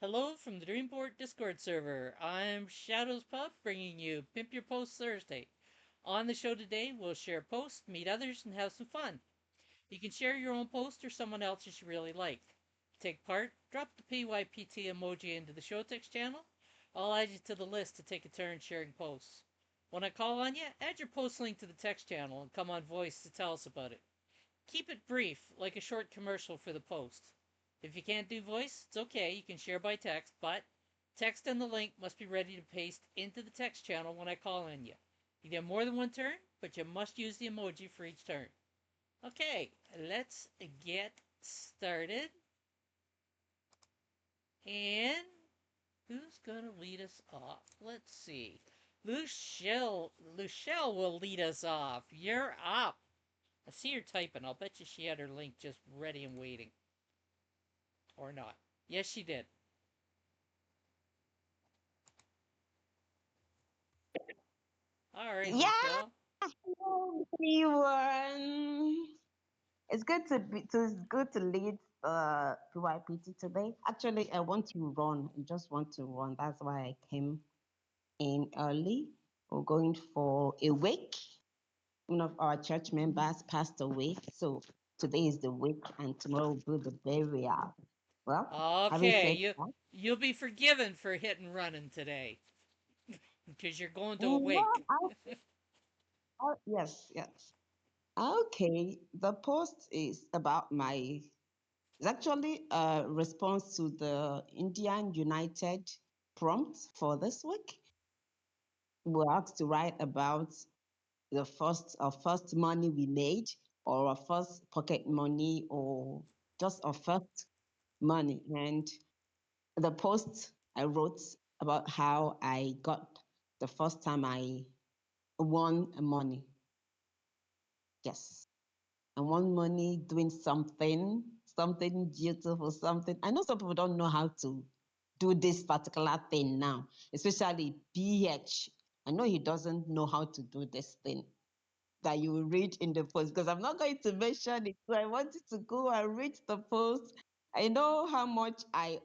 Hello from the Dreamport Discord server. I'm ShadowsPub bringing you Pimp Your Post Thursday. On the show today, we'll share posts, meet others, and have some fun. You can share your own post or someone else's you really like. To take part, drop the PYPT emoji into the show text channel. I'll add you to the list to take a turn sharing posts. When I call on you, add your post link to the text channel and come on voice to tell us about it. Keep it brief, like a short commercial for the post. If you can't do voice, it's okay, you can share by text, but text and the link must be ready to paste into the text channel when I call on you. You get more than one turn, but you must use the emoji for each turn. Okay, let's get started. And who's gonna lead us off? Let's see. Luchelle will lead us off. You're up. I see her typing. I'll bet you she had her link just ready and waiting. Or not. Yes, she did. All right, Yeah, Luchelle. hello everyone. It's good to lead PYPT today. Actually, I want to run. I just want to run. That's why I came in early. We're going for a wake. One of our church members passed away, so today is the wake, and tomorrow will be the burial. Well, having Okay, said you'll be forgiven for hit and running today because you're going to a that, wake. yes, yes. Okay, the post is about my It's actually a response to the Indian United prompt for this week. We're asked to write about the first money we made, or our first pocket money, or just our first money. And the post I wrote about how I got the first time I won money. Yes. I want money doing something beautiful, something. I know some people don't know how to do this particular thing now, especially PH. I know he doesn't know how to do this thing that you will read in the post because I'm not going to mention it. So I want you to go and read the post. I know how much I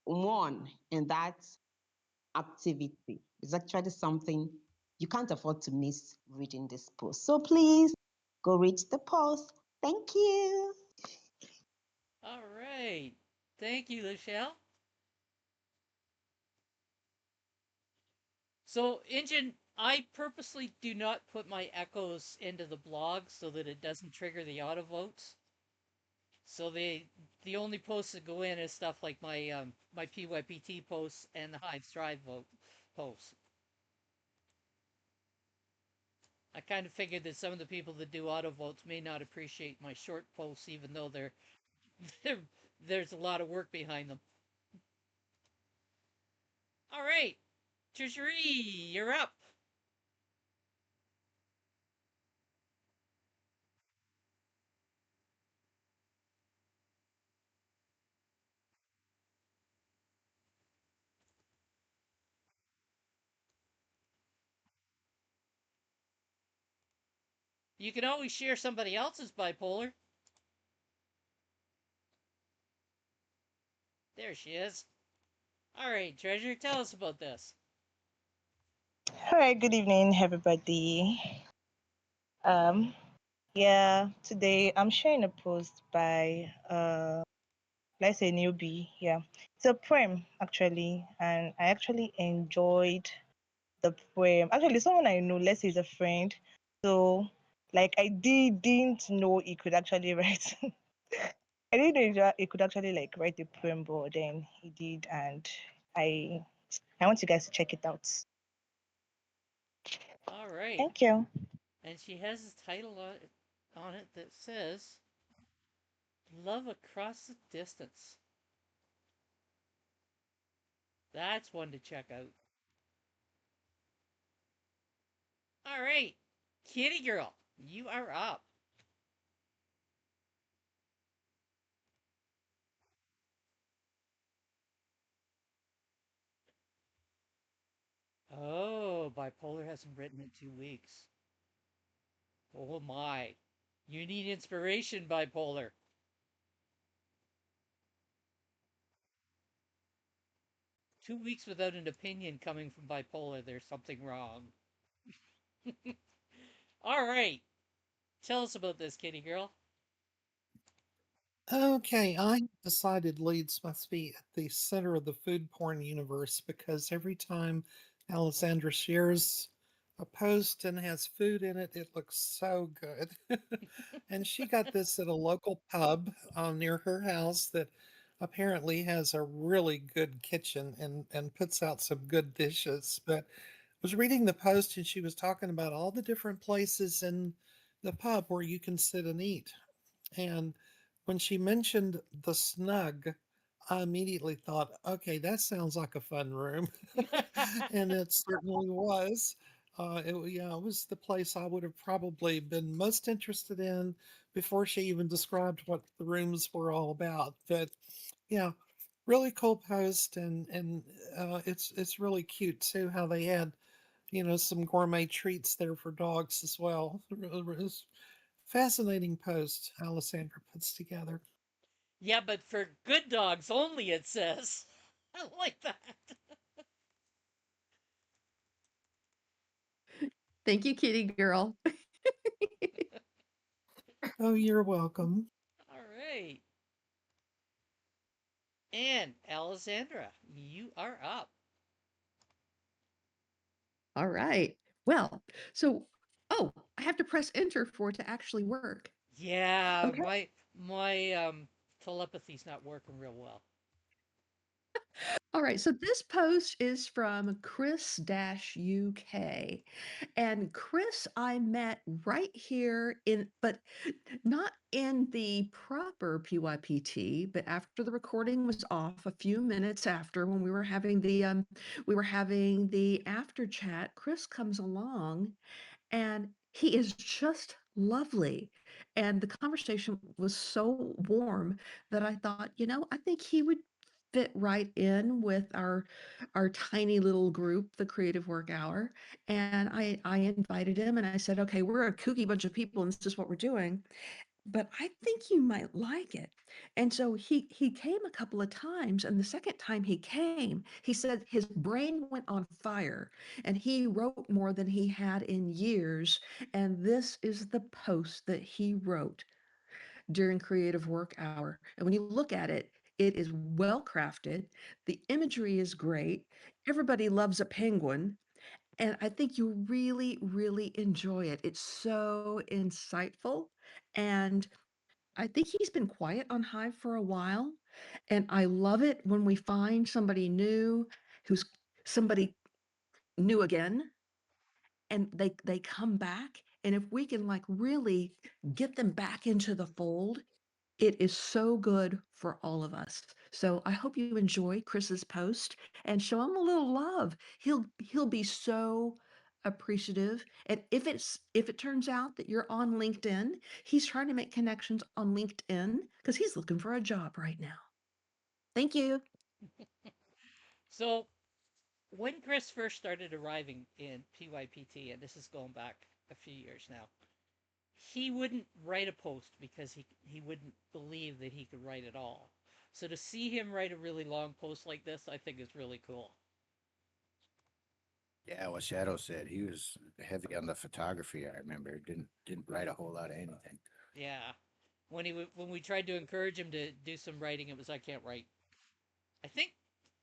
won in that activity. It's actually something you can't afford to miss reading this post. So please go read the post. Thank you. All right. Thank you, Luchelle. So, Engine, I purposely do not put my echoes into the blog so that it doesn't trigger the auto votes. So the only posts that go in is stuff like my PYPT posts and the Hive Thrive vote posts. I kind of figured that some of the people that do auto votes may not appreciate my short posts, even though they're there's a lot of work behind them. All right, Treasury, you're up. You can always share somebody else's bipolar. There she is. All right, Treasure, tell us about this. All right, good evening, everybody. Um, yeah, today I'm sharing a post by let's say newbie. Yeah, it's a poem actually, and I actually enjoyed the poem. Actually, someone I know, let's say, is a friend. So, like, didn't know he could actually write. I didn't know he could actually like write a poem, but then he did, and I I want you guys to check it out. All right, Thank you. and she has a title on it that says "Love Across the Distance." That's one to check out. All right, Kitty Girl, you are up. Oh, bipolar hasn't written in 2 weeks. Oh my. You need inspiration, bipolar. 2 weeks without an opinion coming from bipolar. There's something wrong. All right. Tell us about this, kitty girl. Okay, I decided Leeds must be at the center of the food porn universe because every time Alessandra shares a post and has food in it, it looks so good. And she got this at a local pub near her house that apparently has a really good kitchen and puts out some good dishes. But I was reading the post and she was talking about all the different places in the pub where you can sit and eat. And when she mentioned the snug, I immediately thought, okay, that sounds like a fun room. And it certainly was. Yeah, it was the place I would have probably been most interested in before she even described what the rooms were all about. But yeah, really cool post, and it's really cute too how they had some gourmet treats there for dogs as well. It's fascinating post Alessandra puts together. Yeah, but for good dogs only, it says. I like that. Thank you, kitty girl. Oh, you're welcome. All right. And Alessandra, you are up. All right. Well, so, oh, I have to press enter for it to actually work. Yeah, Okay. my telepathy's not working real well. All right. So this post is from Chris-UK. And Chris, I met right here but not in the proper PYPT, but after the recording was off, a few minutes after when we were having the after chat, Chris comes along and he is just lovely. And the conversation was so warm that I thought, I think he would fit right in with our tiny little group, the Creative Work Hour. And I invited him and I said, okay, we're a kooky bunch of people and this is what we're doing, but I think you might like it. And so he came a couple of times, and the second time he came, he said his brain went on fire and he wrote more than he had in years. And this is the post that he wrote during Creative Work Hour. And when you look at it, it is well crafted. The imagery is great. Everybody loves a penguin. And I think you really, really enjoy it. It's so insightful. And I think he's been quiet on Hive for a while, and I love it when we find somebody new who's somebody new again, and they come back, and if we can like really get them back into the fold, it is so good for all of us. So I hope you enjoy Chris's post and show him a little love. He'll be so appreciative. And if it turns out that you're on LinkedIn, he's trying to make connections on LinkedIn because he's looking for a job right now. Thank you. So, when Chris first started arriving in PYPT, and this is going back a few years now, he wouldn't write a post because he wouldn't believe that he could write at all. So to see him write a really long post like this, I think is really cool. Yeah, what Shadow said, he was heavy on the photography. I remember didn't write a whole lot of anything. Yeah. When we tried to encourage him to do some writing, it was I can't write. I think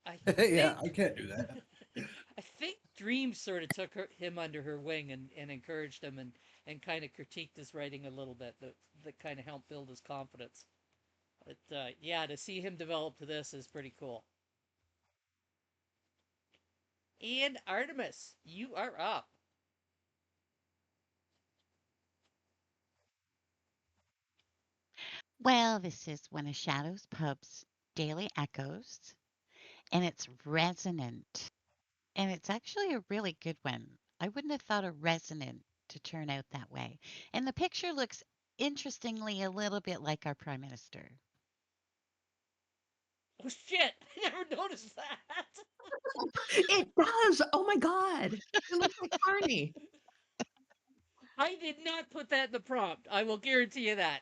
I Yeah, think I can't do that. I think Dream sort of took him under her wing and encouraged him and kind of critiqued his writing a little bit that kind of helped build his confidence. But yeah, to see him develop to this is pretty cool. And Artemis, you are up. Well, this is one of Shadow's Pub's daily echoes, and it's resonant. And it's actually a really good one. I wouldn't have thought a resonant to turn out that way. And the picture looks interestingly a little bit like our Prime Minister. Oh shit! I never noticed that. It does. Oh my God. It looks like Carney. I did not put that in the prompt. I will guarantee you that.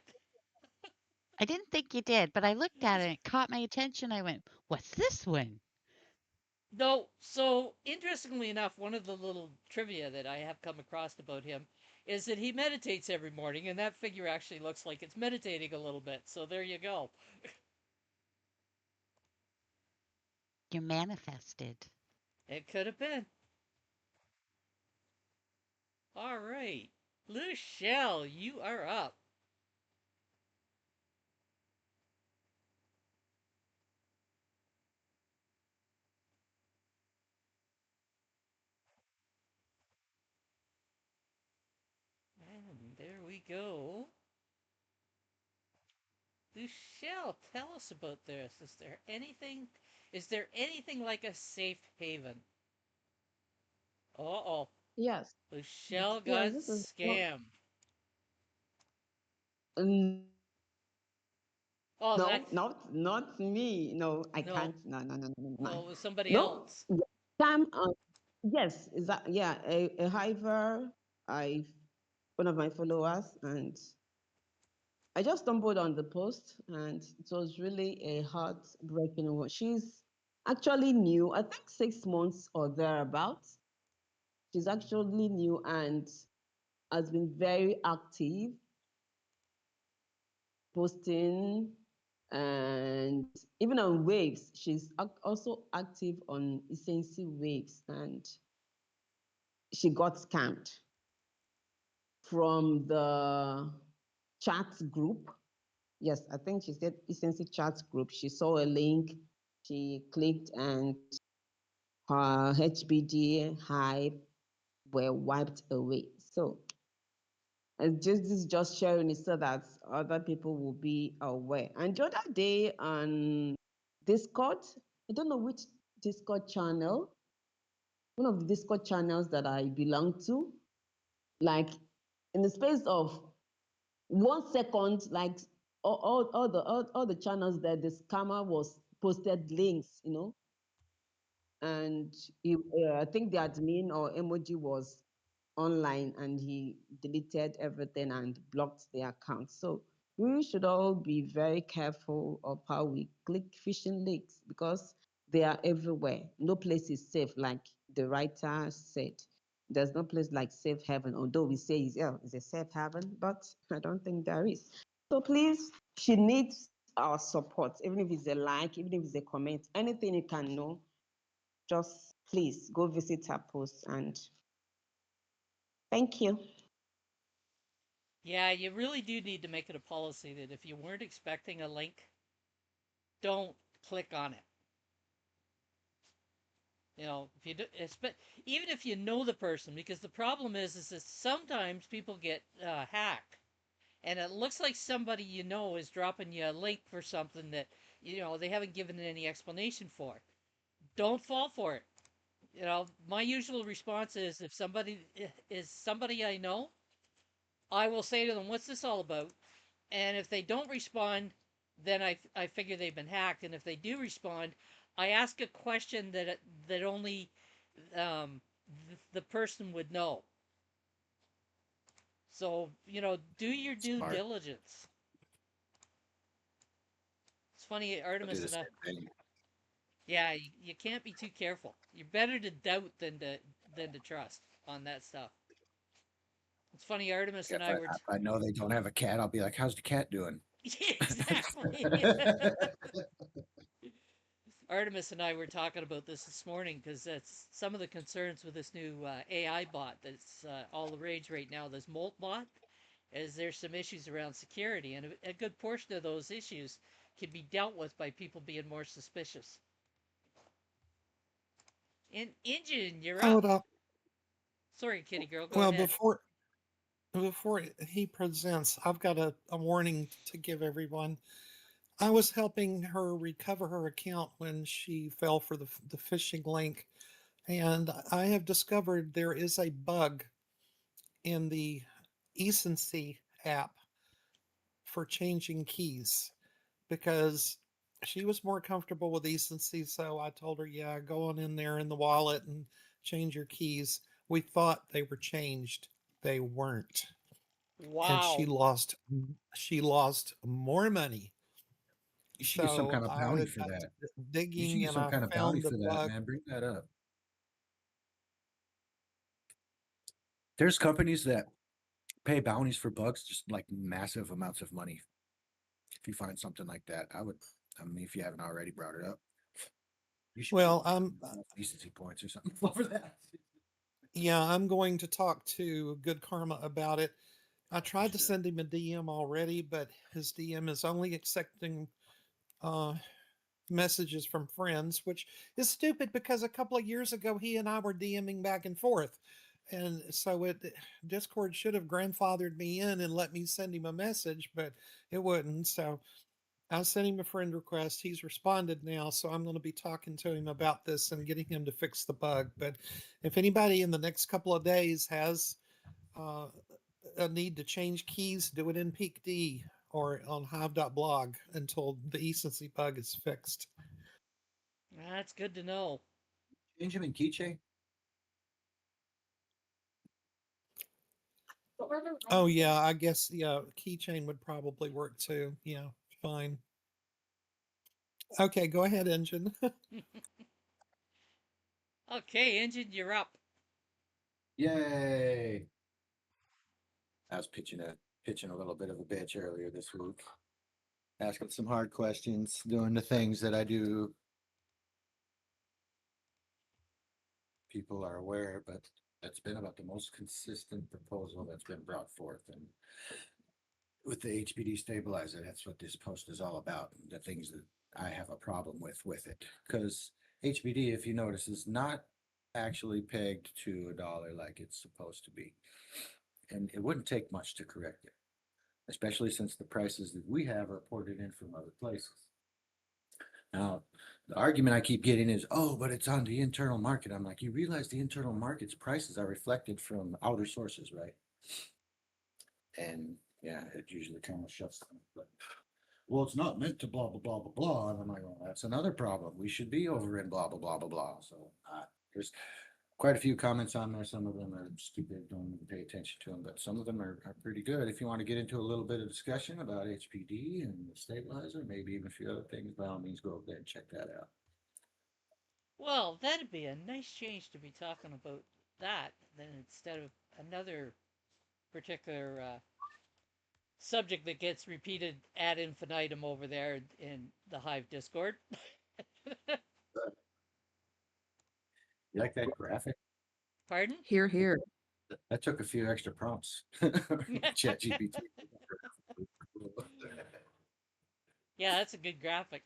I didn't think you did, but I looked at it and it caught my attention. I went, what's this one? No, so interestingly enough, one of the little trivia that I have come across about him is that he meditates every morning, and that figure actually looks like it's meditating a little bit. So there you go. You manifested. It could have been. All right. Luchelle, you are up. And there we go. Luchelle, tell us about this. Is there anything like a safe haven? Uh-oh. Yes. Luchelle Yes, got this is not, scammed. n- Oh, no, that's not me. No, I no, can't. No, no, no, no, no, no. no, it was somebody No, else. time. Yes, is that yeah? A hiver. I one of my followers, and I just stumbled on the post, and it was really a heartbreaking one. She's actually new. I think 6 months or thereabouts. She's actually new and has been very active, posting, and even on waves. She's also active on essential waves, and she got scammed from the chat group. Yes, I think she said essential chat group. She saw a link, she clicked, and her HBD hype were wiped away. So this is just sharing it so that other people will be aware. And the other day on Discord, I don't know which Discord channel, one of the Discord channels that I belong to, like in the space of 1 second, like all the channels that the scammer was posted links, and I think the admin or emoji was online and he deleted everything and blocked the account. So we should all be very careful of how we click phishing links because they are everywhere. No place is safe, like the writer said. There's no place like safe haven, although we say it's a safe haven, but I don't think there is. So please, she needs our support, even if it's a like, even if it's a comment, anything you can know, just please go visit her post and thank you. Yeah, you really do need to make it a policy that if you weren't expecting a link, don't click on it. If you do, even if you know the person, because the problem is that sometimes people get hacked, and it looks like somebody is dropping you a link for something that they haven't given any explanation for. Don't fall for it. My usual response is if somebody is somebody I know, I will say to them, "What's this all about?" And if they don't respond, then I figure they've been hacked. And if they do respond, I ask a question that only the person would know. So do your due Smart. diligence. It's funny, I'll do Artemis the and I. same thing. Yeah, you can't be too careful. You're better to doubt than to trust on that stuff. It's funny, Artemis and If I I, were. if I know they don't have a cat, I'll be like, "How's the cat doing?" Exactly. Artemis and I were talking about this morning because that's some of the concerns with this new AI bot that's all the rage right now. This Molt bot, is there's some issues around security, and a good portion of those issues can be dealt with by people being more suspicious. In Engine, you're up. Hold up. Sorry, kitty girl, go Well, ahead. before he presents, I've got a warning to give everyone. I was helping her recover her account when she fell for the phishing link, and I have discovered there is a bug in the Ecency app for changing keys because she was more comfortable with Ecency. So I told her, yeah, go on in there in the wallet and change your keys. We thought they were changed. They weren't. And Wow. she lost more money You should get some So kind of I bounty for got that. You should digging get and some I kind of bounty found the for that, bug. man. Bring that up. There's companies that pay bounties for bugs, just like massive amounts of money. If you find something like that, I mean, if you haven't already brought it up, you should Well, get decency points or something over that. yeah, I'm going to talk to Good Karma about it. I tried to should. send him a DM already, but his DM is only accepting uh, messages from friends, which is stupid because a couple of years ago he and I were DMing back and forth. And so Discord should have grandfathered me in and let me send him a message, but it wouldn't. So I sent him a friend request. He's responded now, so I'm going to be talking to him about this and getting him to fix the bug. But if anybody in the next couple of days has uh, a need to change keys, do it in PeakD or on hive.blog until the ecency bug is fixed. That's good to know. Change them in keychain. Oh yeah, I guess yeah, keychain would probably work too. Yeah, fine. Okay, go ahead, engine. Okay, Engine, you're up. Yay! I was pitching a little bit of a bitch earlier this week, asking some hard questions, doing the things that I do. People are aware, but that's been about the most consistent proposal that's been brought forth. And with the HBD stabilizer, that's what this post is all about. The things that I have a problem with it, because HBD, if you notice, is not actually pegged to a dollar like it's supposed to be, and it wouldn't take much to correct it, especially since the prices that we have are ported in from other places. Now, the argument I keep getting is, oh, but it's on the internal market. I'm like, you realize the internal market's prices are reflected from outer sources, right? And yeah, it usually kind of shuts them. But well, it's not meant to blah blah blah blah blah. And I'm like, well, that's another problem. We should be over in blah blah blah blah blah. So there's quite a few comments on there. Some of them are stupid, don't even pay attention to them, but some of them are pretty good. If you want to get into a little bit of discussion about HPD and the stabilizer, maybe even a few other things, by all means, go over there and check that out. Well, that'd be a nice change to be talking about that then instead of another particular subject that gets repeated ad infinitum over there in the Hive Discord. You like that graphic? Pardon? Here, here. That took a few extra prompts. Chat GPT. Yeah, that's a good graphic.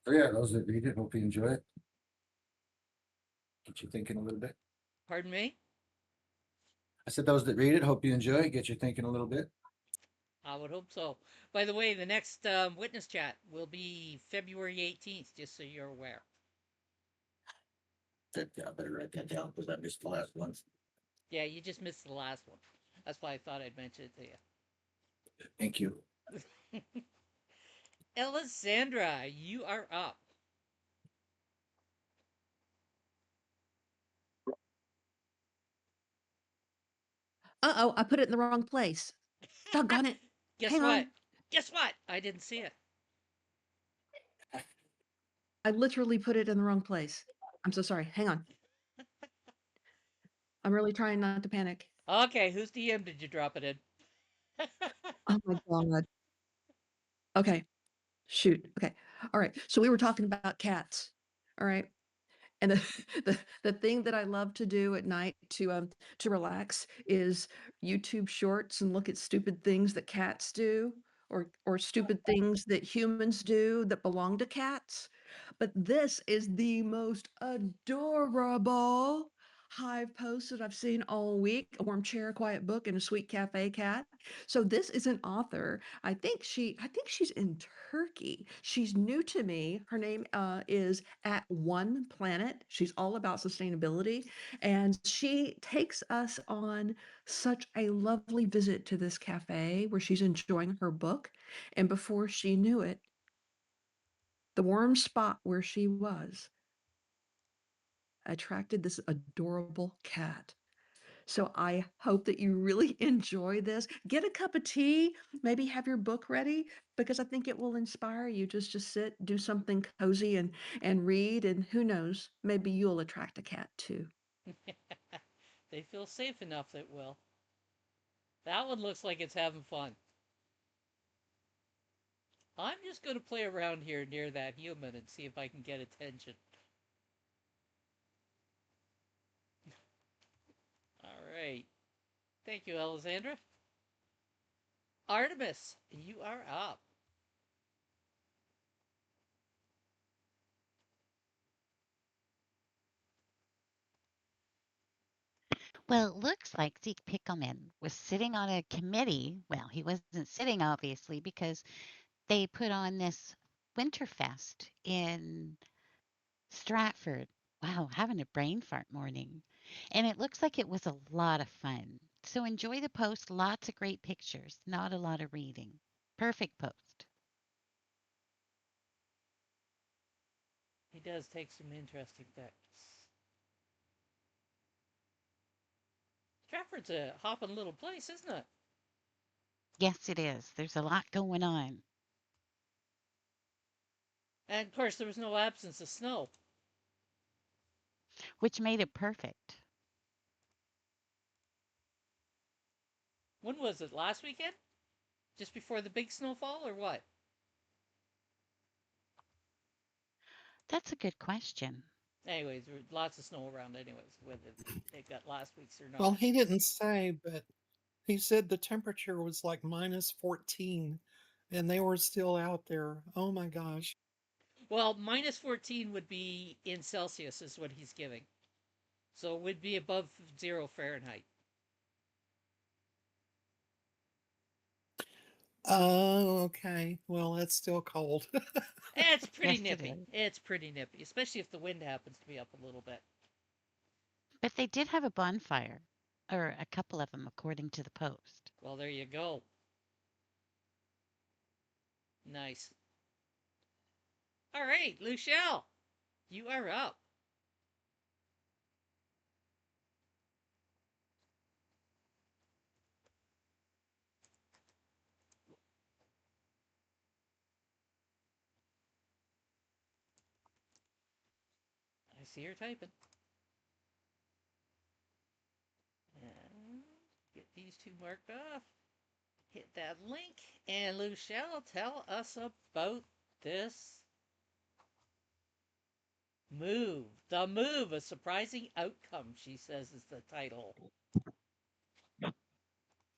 So yeah, those that read it, hope you enjoy it. Get you thinking a little bit. Pardon me? I said those that read it, hope you enjoy it. Get you thinking a little bit. I would hope so. By the way, the next witness chat will be February 18th, just so you're aware. I better write that down because I missed the last one. Yeah, you just missed the last one. That's why I thought I'd mention it to you. Thank you. Alessandra, you are up. Uh-oh, I put it in the wrong place. Doggone it. Guess Hang what? on. Guess what? I didn't see it. I literally put it in the wrong place. I'm so sorry. Hang on. I'm really trying not to panic. Okay, whose DM did you drop it in? Oh my God. Okay. Shoot. Okay. All right. So we were talking about cats. All right. And the thing that I love to do at night to relax is YouTube shorts and look at stupid things that cats do or stupid things that humans do that belong to cats. But this is the most adorable hive post that I've seen all week. A warm chair, a quiet book, and a sweet cafe cat. So this is an author. I think she's in Turkey. She's new to me. Her name is At One Planet. She's all about sustainability, and she takes us on such a lovely visit to this cafe where she's enjoying her book. And before she knew it, the warm spot where she was attracted this adorable cat. So I hope that you really enjoy this. Get a cup of tea, maybe have your book ready, because I think it will inspire you just to sit, do something cozy and read, and who knows, maybe you'll attract a cat too. They feel safe enough that will. That one looks like it's having fun. I'm just going to play around here near that human and see if I can get attention. All right. Thank you, Alexandra. Artemis, you are up. Well, it looks like Zeke Pickelman was sitting on a committee. Well, he wasn't sitting, obviously, because they put on this Winterfest in Stratford. Wow, having a brain fart morning. And it looks like it was a lot of fun. So enjoy the post. Lots of great pictures, not a lot of reading. Perfect post. He does take some interesting pics. Stratford's a hopping little place, isn't it? Yes, it is. There's a lot going on. And of course, there was no absence of snow. Which made it perfect. When was it? Last weekend? Just before the big snowfall, or what? That's a good question. Anyways, there was lots of snow around, anyways, whether it got last week's or Well, not. he didn't say, but he said the temperature was like minus 14 and they were still out there. Oh my gosh. Well, minus 14 would be in Celsius, is what he's giving. So it would be above 0 Fahrenheit. Oh, okay. Well, that's still cold. It's pretty Yes, it nippy. is. It's pretty nippy, especially if the wind happens to be up a little bit. But they did have a bonfire, or a couple of them, according to the post. Well, there you go. Nice. All right, Luchelle, you are up. I see her typing. And get these two marked off. Hit that link. And Luchelle, tell us about this move. The move, a surprising outcome, she says is the title.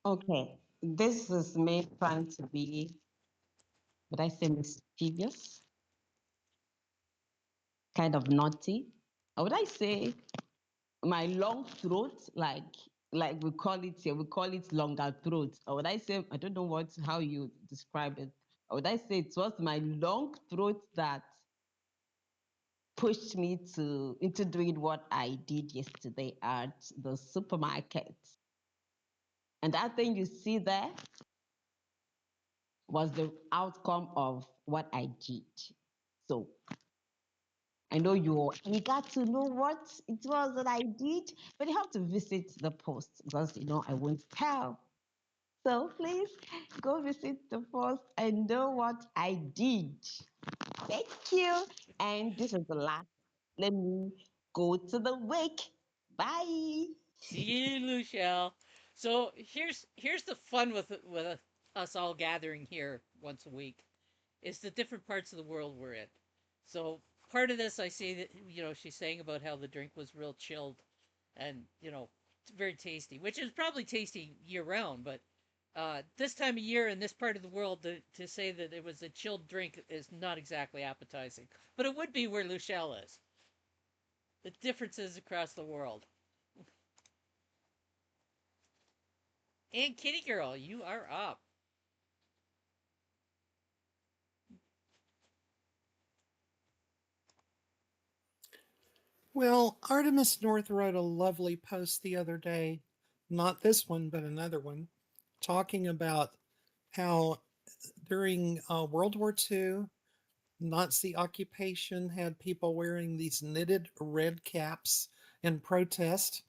Okay, this is me trying to be, would I say mischievous, kind of naughty? Or would I say my long throat, like we call it here, we call it longer throat. Or would I say, I don't know how you describe it. Or would I say it was my long throat that pushed me into doing what I did yesterday at the supermarket. And that thing you see there was the outcome of what I did. So I know you're eager to know what it was that I did, but you have to visit the post because I won't tell. So please go visit the post and know what I did. Thank you. And this is the last. Let me go to the wake. Bye. See you, Luchelle. So here's the fun with us all gathering here once a week. Is the different parts of the world we're in. So part of this, I see that she's saying about how the drink was real chilled, and very tasty, which is probably tasty year round. But this time of year in this part of the world, to say that it was a chilled drink is not exactly appetizing. But it would be where Luchelle is. The differences across the world. And Kitty Girl, you are up. Well, Artemis North wrote a lovely post the other day, not this one, but another one, talking about how during World War II, Nazi occupation had people wearing these knitted red caps in protest.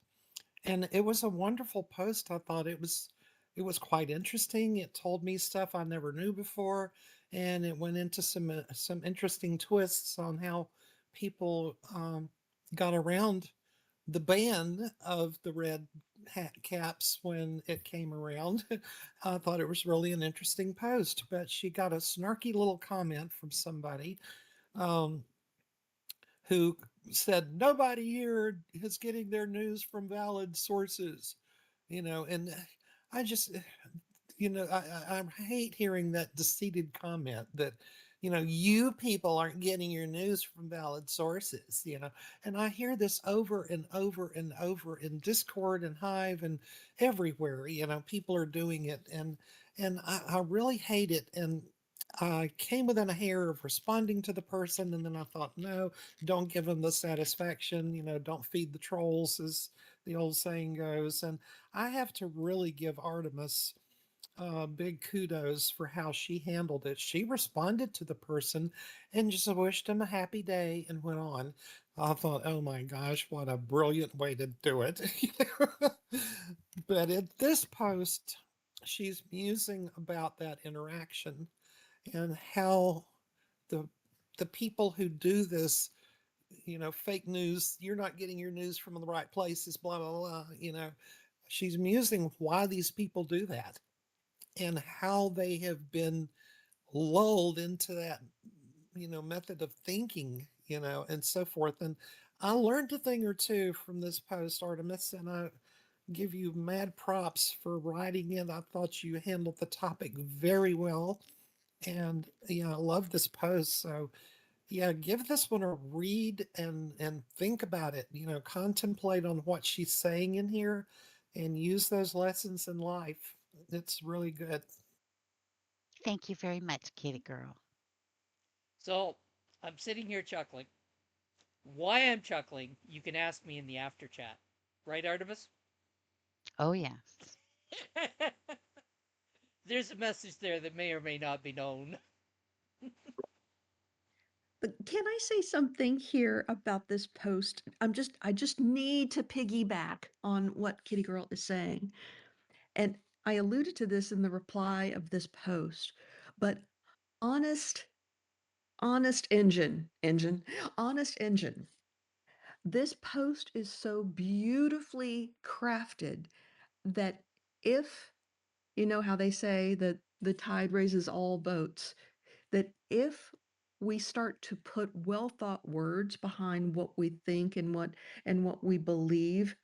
And it was a wonderful post. I thought it was quite interesting. It told me stuff I never knew before, and it went into some interesting twists on how people got around the ban of the red hat caps when it came around. I thought it was really an interesting post, but she got a snarky little comment from somebody um, who said nobody here is getting their news from valid sources, and I just I hate hearing that deceited comment that, you people aren't getting your news from valid sources, and I hear this over and over and over in Discord and Hive and everywhere, people are doing it, and I really hate it. And I came within a hair of responding to the person, and then I thought, no, don't give them the satisfaction, don't feed the trolls, as the old saying goes. And I have to really give Artemis big kudos for how she handled it. She responded to the person and just wished him a happy day and went on. I thought, oh my gosh, what a brilliant way to do it. But at this post, she's musing about that interaction and how the the people who do this, fake news, you're not getting your news from the right places, blah blah blah, she's musing why these people do that and how they have been lulled into that, method of thinking, and so forth. And I learned a thing or two from this post, Artemis, and I give you mad props for writing it. I thought you handled the topic very well. And I love this post. So yeah, give this one a read and think about it. Contemplate on what she's saying in here and use those lessons in life. It's really good. Thank you very much, kitty girl. So I'm sitting here chuckling. Why I'm chuckling, you can ask me in the after chat. Right, Artemis? Oh, yes. There's a message there that may or may not be known. But can I say something here about this post? I just need to piggyback on what Kitty Girl is saying. And I alluded to this in the reply of this post, but honest, honest honest engine. This post is so beautifully crafted that if, you know how they say that the tide raises all boats, that if we start to put well thought words behind what we think and what we believe,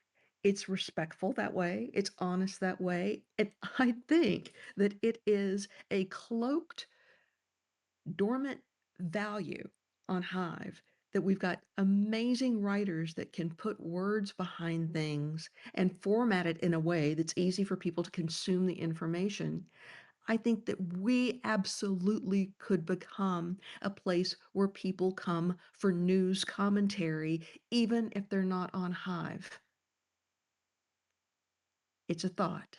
it's respectful that way, it's honest that way. And I think that it is a cloaked dormant value on Hive, that we've got amazing writers that can put words behind things and format it in a way that's easy for people to consume the information. I think that we absolutely could become a place where people come for news commentary, even if they're not on Hive. It's a thought.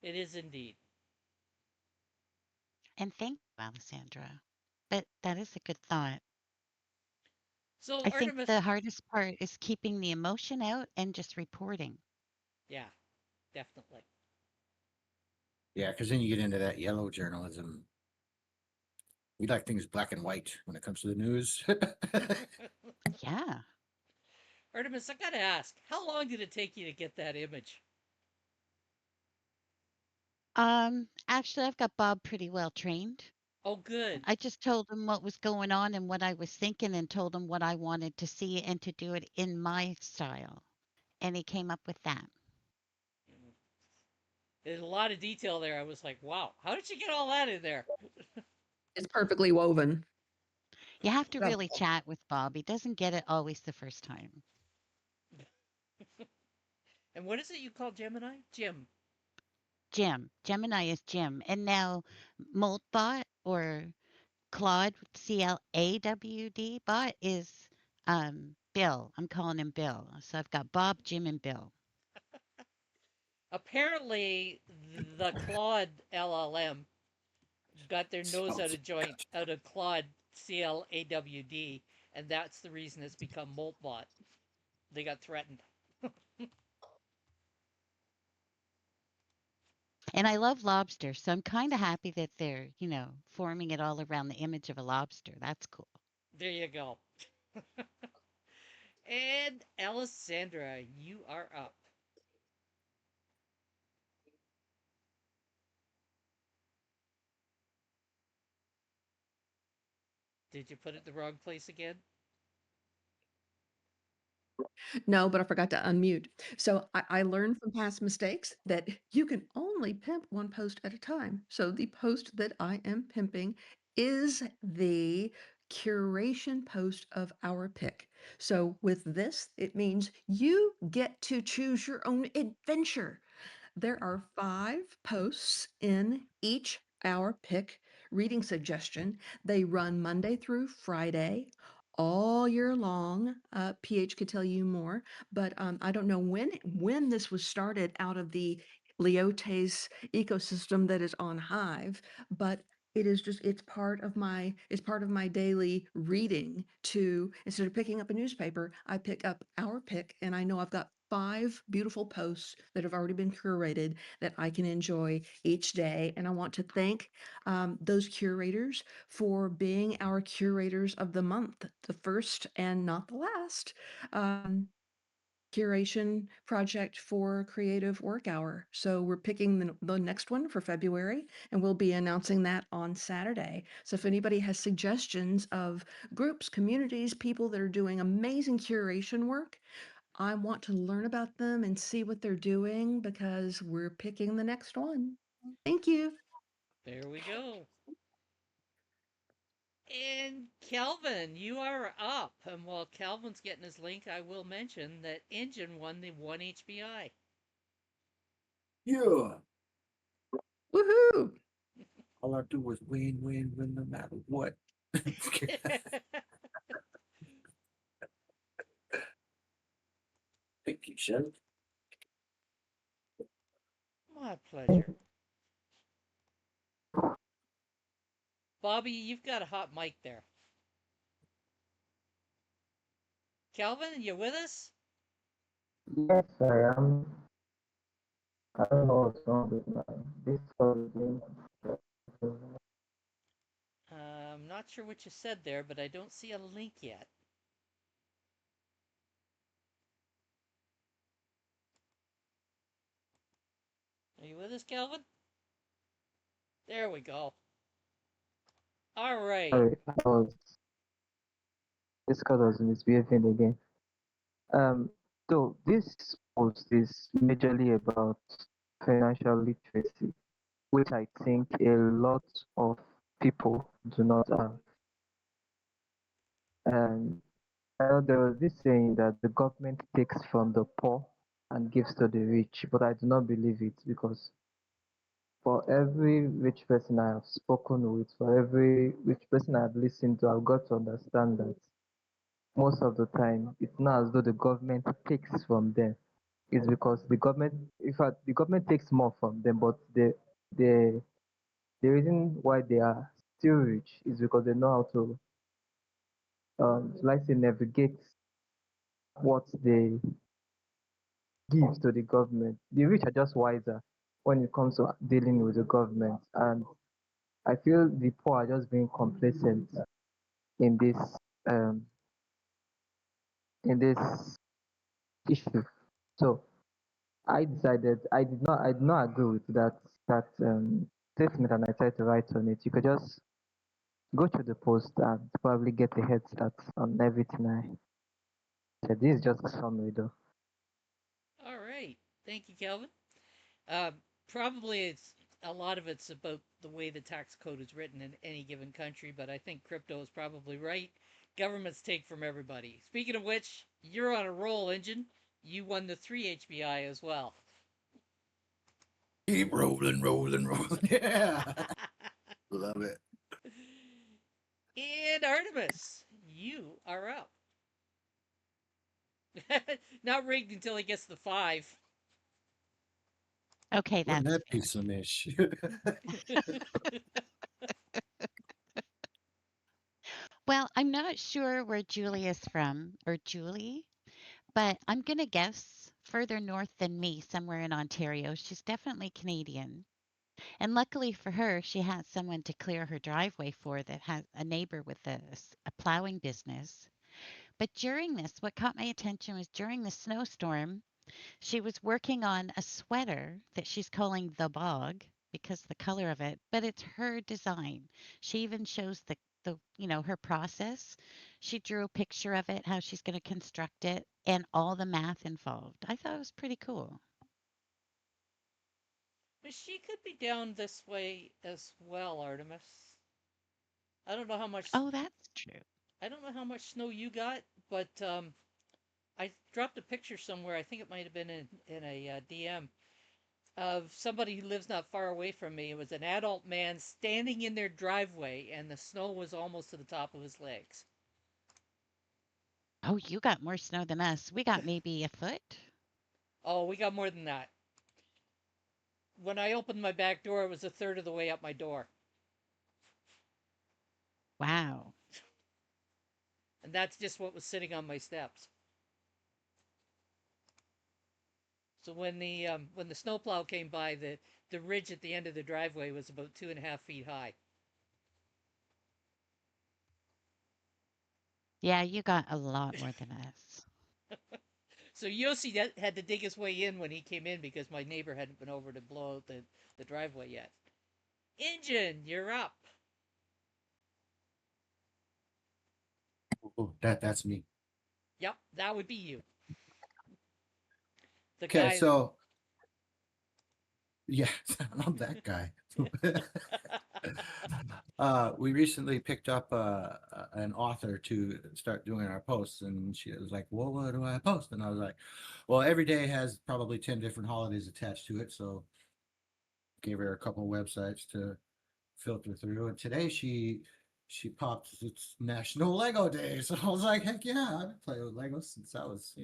It is indeed. And thank you, Alessandra. But that is a good thought. So, I think Artemis, the hardest part is keeping the emotion out and just reporting. yeah, definitely. Yeah, because then you get into that yellow journalism. We like things black and white when it comes to the news. Yeah. Artemis, I gotta ask, how long did it take you to get that image? Actually, I've got Bob pretty well trained. Oh, good. I just told him what was going on and what I was thinking and told him what I wanted to see and to do it in my style. And he came up with that. There's a lot of detail there. I was like, wow, how did you get all that in there? It's perfectly woven. You have to Well, really chat with Bob. He doesn't get it always the first time. And what is it you call Gemini? Jim. Jim. Gemini is Jim. And now Moltbot or Claude, CLAWD bot is Bill. I'm calling him Bill. So I've got Bob, Jim, and Bill. Apparently, the Claude LLM got their nose out of joint out of Claude CLAWD, and that's the reason it's become Moltbot. They got threatened. And I love lobster, so I'm kind of happy that they're, forming it all around the image of a lobster. That's cool. There you go. And Alessandra, you are up. Did you put it the wrong place again? No, but I forgot to unmute. So I learned from past mistakes that you can only pimp one post at a time. So the post that I am pimping is the curation post of our pick. So with this, it means you get to choose your own adventure. There are 5 posts in each Our Pick reading suggestion. They run Monday through Friday all year long. PH could tell you more, but I don't know when this was started out of the Leotes ecosystem that is on Hive, but it is just it's part of my daily reading. To instead of picking up a newspaper, I pick up Our Pick, and I know I've got 5 beautiful posts that have already been curated that I can enjoy each day. And I want to thank those curators for being our curators of the month, the first and not the last. Curation project for Creative Work Hour. So we're picking the next one for February, and we'll be announcing that on Saturday. So if anybody has suggestions of groups, communities, people that are doing amazing curation work, I want to learn about them and see what they're doing because we're picking the next one. Thank you. There we go. And Calvin, you are up. And while Calvin's getting his link, I will mention that Engine won the 1 HBI. Yeah. Woohoo! All I do was win, win, win, no matter what. Thank you, Shelly. My pleasure. Bobby, you've got a hot mic there. Calvin, you with us? Yes, I am. I don't know what's wrong with my Discord link. I'm not sure what you said there, but I don't see a link yet. Are you with us, Calvin? There we go. All right. Sorry, Discord was misbehaving again. So this post is majorly about financial literacy, which I think a lot of people do not have. Um, there was this saying that the government takes from the poor and gives to the rich, but I do not believe it because for every rich person I have spoken with, for every rich person I've listened to, I've got to understand that most of the time it's not as though the government takes from them. It's because the government, in fact, the government takes more from them, but the the reason why they are still rich is because they know how to, let's say, navigate what they give to the government. The rich are just wiser when it comes to dealing with the government, and I feel the poor are just being complacent in um this issue. So I did not agree with that statement, and I tried to write on it. You could just go to the post and probably get a head start on everything I said. This is just a summary though. All right. Thank you, Calvin. Uh, Probably it's a lot of it's about the way the tax code is written in any given country, but I think crypto is probably right. Governments take from everybody. Speaking of which, you're on a roll, Engine. You won the 3 HBI as well. Keep rolling, rolling, rolling. Yeah. Love it. And Artemis, you are up. Not rigged until he gets the 5. Okay, Wasn't that's that piece of ish? well, I'm not sure where Julie is from or Julie, but I'm going to guess further north than me, somewhere in Ontario. She's definitely Canadian. And luckily for her, she has someone to clear her driveway for that has a neighbor with a plowing business. But during this, what caught my attention was during the snowstorm, she was working on a sweater that she's calling the bog because the color of it, but it's her design. She even shows the her process. She drew a picture of it, how she's going to construct it, and all the math involved. I thought it was pretty cool. But she could be down this way as well, Artemis. I don't know how much Oh, that's true. I don't know how much snow you got, but I dropped a picture somewhere. I think it might have been in a DM of somebody who lives not far away from me. It was an adult man standing in their driveway, and the snow was almost to the top of his legs. Oh, you got more snow than us. We got maybe a foot. Oh, we got more than that. When I opened my back door, it was a third of the way up my door, Wow. and that's just what was sitting on my steps. So when the snowplow came by, the ridge at the end of the driveway was about 2.5 feet high. Yeah, you got a lot more than us. So Yossi had to dig his way in when he came in because my neighbor hadn't been over to blow out the driveway yet. Engine, you're up. Oh, that's me. Yep, that would be you. The Okay, guy. so yeah, I'm that guy. We recently picked up an author to start doing our posts, and she was like, "Well, what do I post?" And I was like, "Well, every day has probably 10 different holidays attached to it." So gave her a couple websites to filter through, and today she popped it's National Lego Day. So I was like, "Heck yeah, I've been playing with Legos since I was,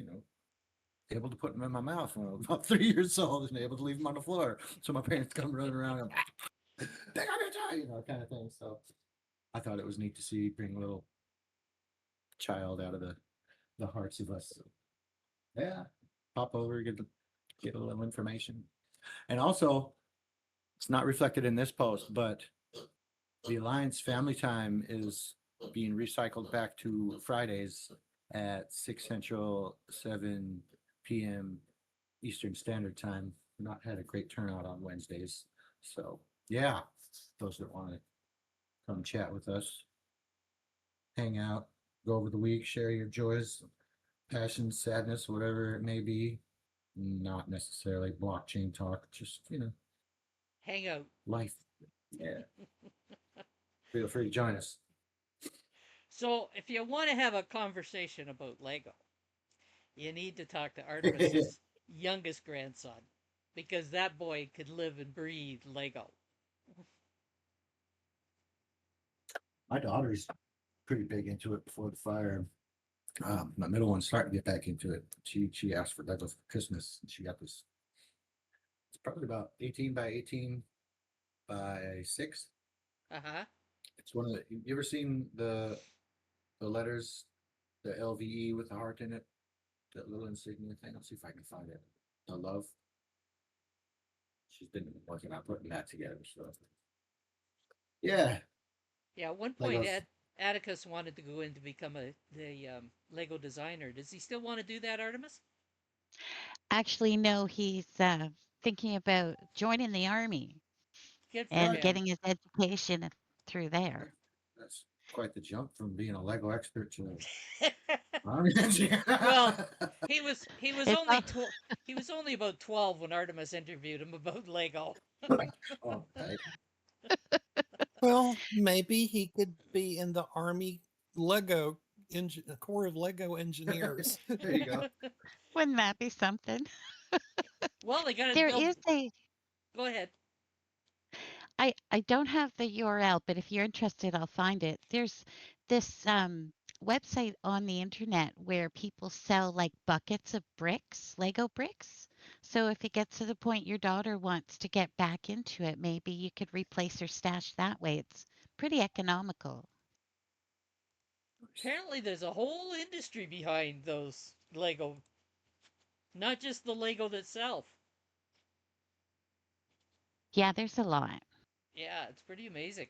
able to put them in my mouth when I was about 3 years old and able to leave them on the floor. So my parents come running around and they got your toy, kind of thing. So I thought it was neat to see bring a little child out of the hearts of us. So, yeah, pop over, get a little information. And also, it's not reflected in this post, but the Alliance Family Time is being recycled back to Fridays at 6 Central, 7 p.m. Eastern Standard Time. Not had a great turnout on Wednesdays. So yeah, those that want to come chat with us, hang out, go over the week, share your joys, passions, sadness, whatever it may be. Not necessarily blockchain talk, just Hang out. life. Yeah. Feel free to join us. So if you want to have a conversation about Lego, you need to talk to Artemis's youngest grandson because that boy could live and breathe Lego. My daughter's pretty big into it before the fire. My middle one's starting to get back into it. She asked for Legos for Christmas, and she got this. It's probably about 18 by 18 by 6. Uh huh. It's one of the. You ever seen the letters, the LVE with the heart in it, that little insignia thing? I'll see if I can find it. The love. She's been working on putting that together. So yeah, Yeah. At one point, Legos. Atticus wanted to go in to become the Lego designer. Does he still want to do that, Artemis? Actually, no, he's thinking about joining the army Good for and What? him. getting his education through That, there. that's quite the jump from being a Lego expert to army engineer. Well, he was It's only all, 12. He was only about 12 when Artemis interviewed him about Lego. Oh, right. Well, maybe he could be in the Army Lego Corps of Lego Engineers. There you go. wouldn't that be something? Well, they got to There build. is a Go ahead. I don't have the URL, but if you're interested, I'll find it. There's this website on the internet where people sell like buckets of bricks, Lego bricks. So if it gets to the point your daughter wants to get back into it, maybe you could replace her stash that way. It's pretty economical. Apparently, there's a whole industry behind those Lego, not just the Lego itself. Yeah, there's a lot. Yeah, it's pretty amazing.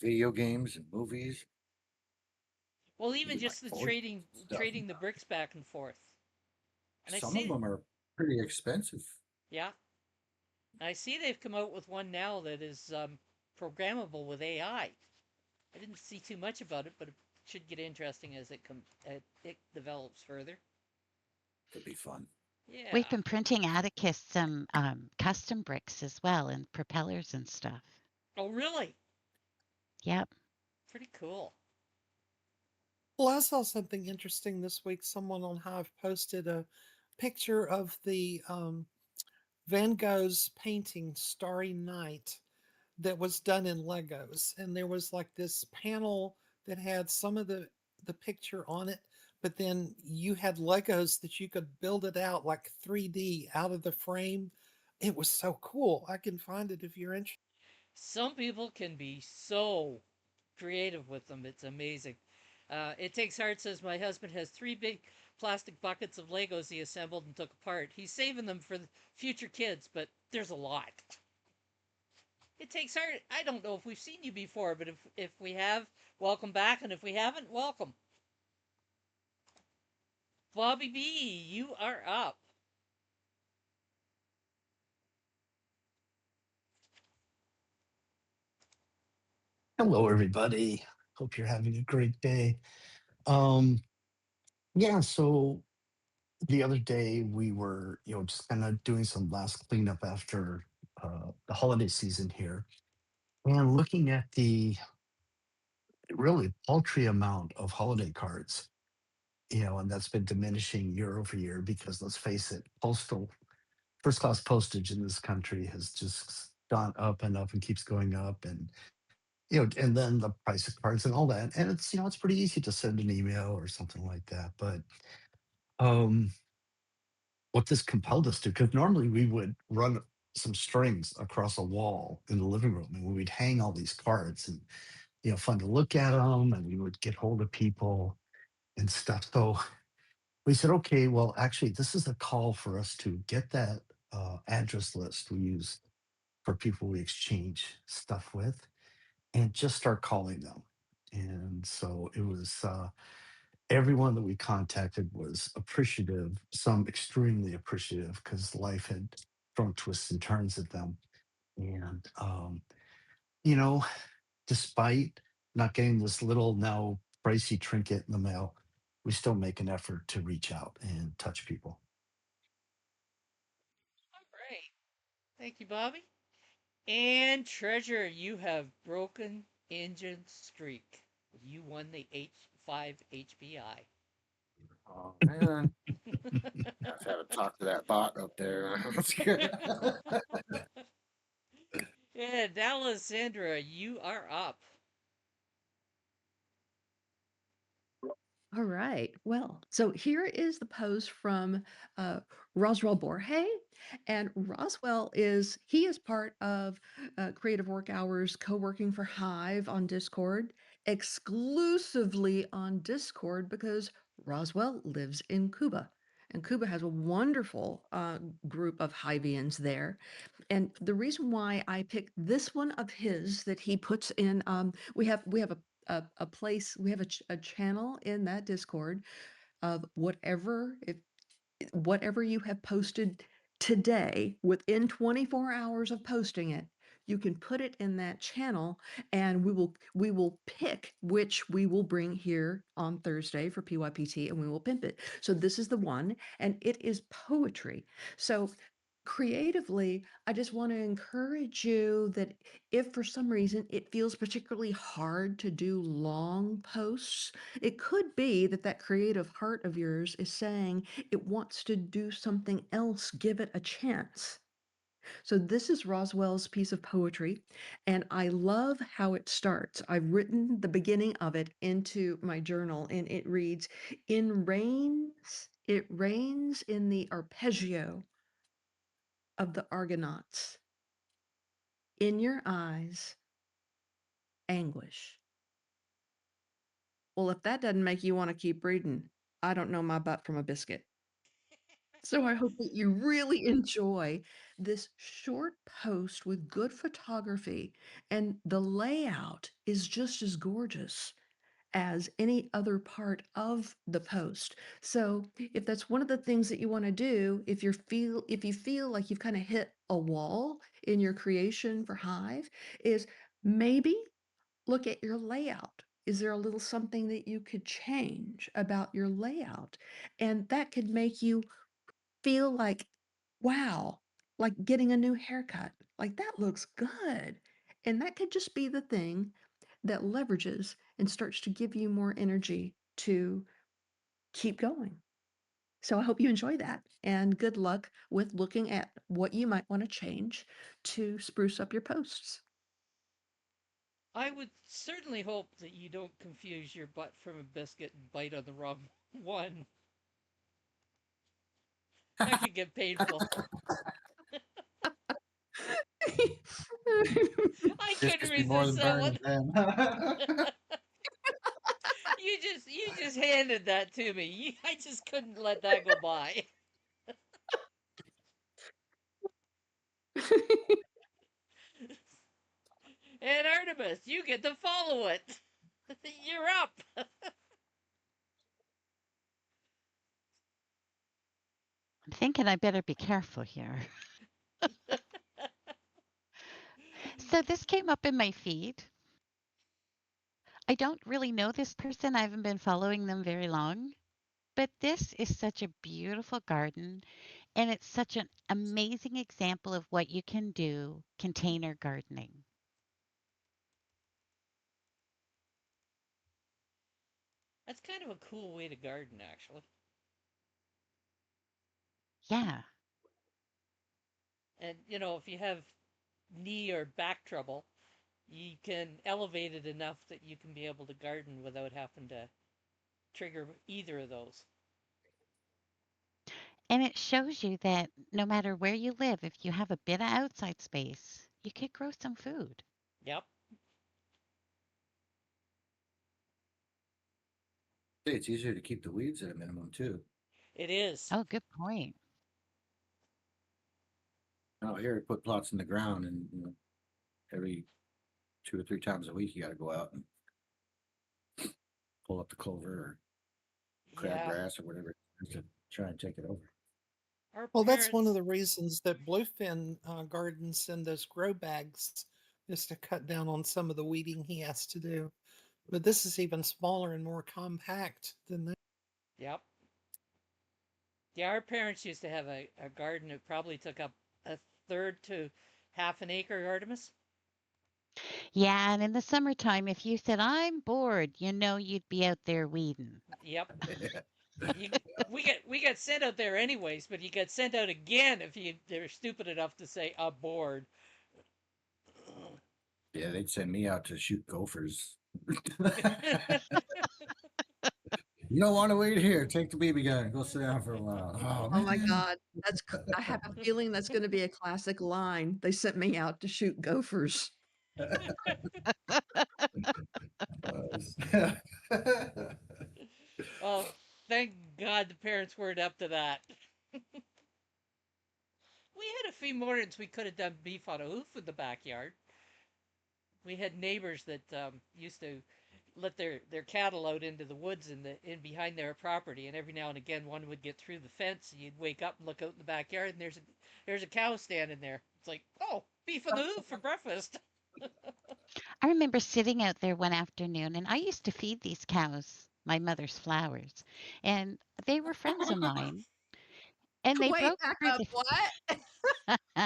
Video games and movies, Well, even even like just the voice stuff. trading the bricks back and forth. And I Some of see, them are pretty expensive. yeah, I see they've come out with one now that is programmable with AI. I didn't see too much about it, but it should get interesting as it develops further. Could be fun. We've Yeah. been printing Atticus some custom bricks as well and propellers and stuff. Oh, really? Yep. Pretty cool. Well, I saw something interesting this week. Someone on Hive posted a picture of the Van Gogh's painting Starry Night that was done in Legos. And there was like this panel that had some of the picture on it, but then you had Legos that you could build it out like 3D out of the frame. It was so cool. I can find it if you're interested. Some people can be so creative with them. It's amazing. It takes heart says my husband has three big plastic buckets of Legos he assembled and took apart. He's saving them for the future kids, but there's a lot. It takes heart. I don't know if we've seen you before, but if we have, welcome back, and if we haven't, welcome. Bobby B, you are up. Hello, everybody. Hope you're having a great day. Um, yeah, so the other day we were, just kind of doing some last cleanup after the holiday season here, and looking at the really paltry amount of holiday cards, and that's been diminishing year over year because let's face it, postal first class postage in this country has just gone up and up and keeps going up, and then the price of cards and all that. And it's pretty easy to send an email or something like that. But um, what this compelled us to, because normally we would run some strings across a wall in the living room and we'd hang all these cards and, fun to look at them and we would get hold of people and stuff. So we said, okay, well, actually, this is a call for us to get that address list we use for people we exchange stuff with and just start calling them. And so it was everyone that we contacted was appreciative, some extremely appreciative because life had thrown twists and turns at them. And, you know, despite not getting this little now pricey trinket in the mail, we still make an effort to reach out and touch people. All right. Thank you, Bobby. And Treasure, you have broken engine streak. You won the H5 HBI. Oh man, I've had to talk to that bot up there. Yeah, Alessandra, you are up. All right. Well, so here is the post from Roswell Borhe. And Roswell he is part of Creative Work Hours co-working for Hive on Discord, exclusively on Discord because Roswell lives in Cuba. And Cuba has a wonderful group of Hivians there. And the reason why I picked this one of his that he puts in, we have a place, we have a channel in that Discord of whatever you have posted today within 24 hours of posting it, you can put it in that channel and we will pick which we will bring here on Thursday for PYPT and we will pimp it. So this is the one and it is poetry. So creatively, I just want to encourage you that if for some reason it feels particularly hard to do long posts, it could be that that creative heart of yours is saying it wants to do something else, give it a chance. So this is Roswell's piece of poetry, and I love how it starts. I've written the beginning of it into my journal, and it reads, it rains in the arpeggio of the Argonauts. In your eyes, anguish. Well, if that doesn't make you want to keep reading, I don't know my butt from a biscuit. So I hope that you really enjoy this short post with good photography, and the layout is just as gorgeous as any other part of the post. So if that's one of the things that you want to do, if you feel like you've kind of hit a wall in your creation for Hive, is maybe look at your layout. Is there a little something that you could change about your layout? And that could make you feel like, wow, like getting a new haircut. Like that looks good. And that could just be the thing that leverages and starts to give you more energy to keep going. So I hope you enjoy that, and good luck with looking at what you might want to change to spruce up your posts. I would certainly hope that you don't confuse your butt from a biscuit and bite on the wrong one. That could get painful. I This couldn't just be more resist than that one. burning then. You just handed that to me. I just couldn't let that go by. And Artemis, you get to follow it. You're up. I'm thinking I better be careful here. So this came up in my feed. I don't really know this person. I haven't been following them very long. But this is such a beautiful garden, and it's such an amazing example of what you can do container gardening. That's kind of a cool way to garden, actually. Yeah. And, if you have knee or back trouble, you can elevate it enough that you can be able to garden without having to trigger either of those. And it shows you that no matter where you live, if you have a bit of outside space, you could grow some food. Yep, It's easier to keep the weeds at a minimum too. it is. Oh, good point. Out here, put plots in the ground, and every 2 or 3 times a week, you got to go out and pull up the clover or Yeah, crabgrass or whatever it is to try and take it over. our Well, that's one of parents. the reasons that bluefin gardens send those grow bags, is to cut down on some of the weeding he has to do. But this is even smaller and more compact than that. Yep. Yeah, our parents used to have a garden that probably took up a third to half an acre, Artemis. Yeah, and in the summertime, if you said, I'm bored, you'd be out there weeding. Yep. You, we got sent out there anyways, but you got sent out again if they're stupid enough to say aboard. Yeah, they'd send me out to shoot gophers. You don't want to wait here. Take the BB gun. Go sit down for a while. Oh Oh my man. God, I have a feeling that's going to be a classic line. They sent me out to shoot gophers. Oh, thank God the parents weren't up to that. We had a few mornings we could have done beef on a hoof in the backyard. We had neighbors that used to let their cattle out into the woods in behind their property, and every now and again one would get through the fence. And you'd wake up and look out in the backyard, and there's a cow standing there. It's like, oh, beef on the hoof for breakfast. I remember sitting out there one afternoon, and I used to feed these cows my mother's flowers, and they were friends of mine, and they Wait, broke back through up.